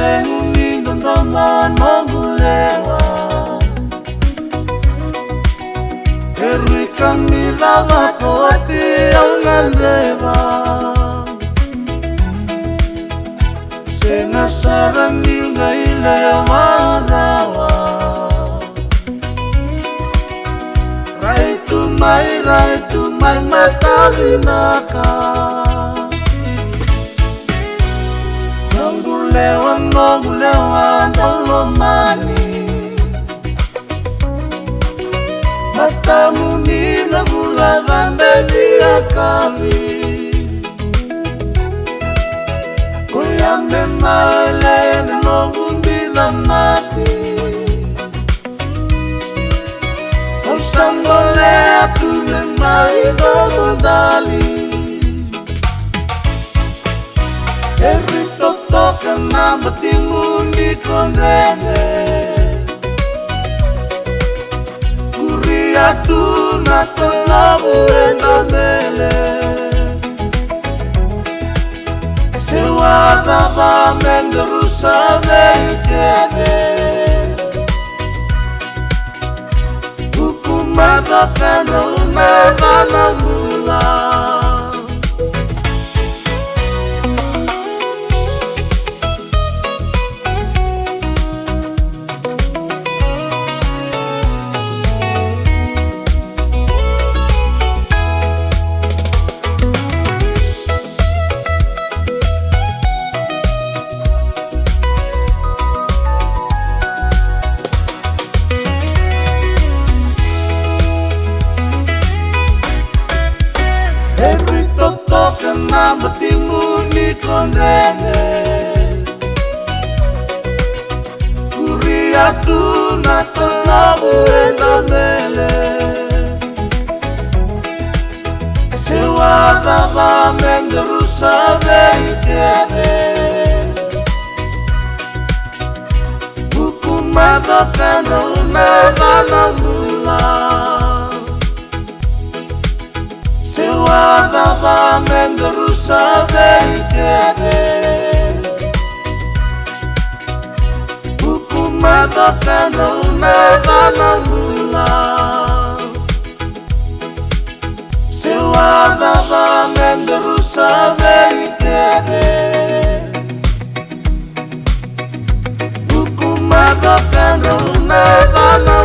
Menguningo ndomo nogulewa Erika milava koati aunganreva Sena saranilga ile warawa Right to my matalinaka Nongulewa nolomani Matamuni nagula vandeli akavi Kuyambe maile nongundila mati Osangole atule maigo mundali Every toka na matimundi konrene Kuria tu na tolabu enamele Sewada ba mengerusa meikebe Hukumada kanona vanamula Na matimuni konrene Kuria tu na tolabu enamele Sewada ba mengerusa meikebe Hukumada kanona vanamula Sewada ba mengerusa meikebe Hukumada kanona vanamula Sewada ba mengerusa meikebe Hukumada kanona vanamula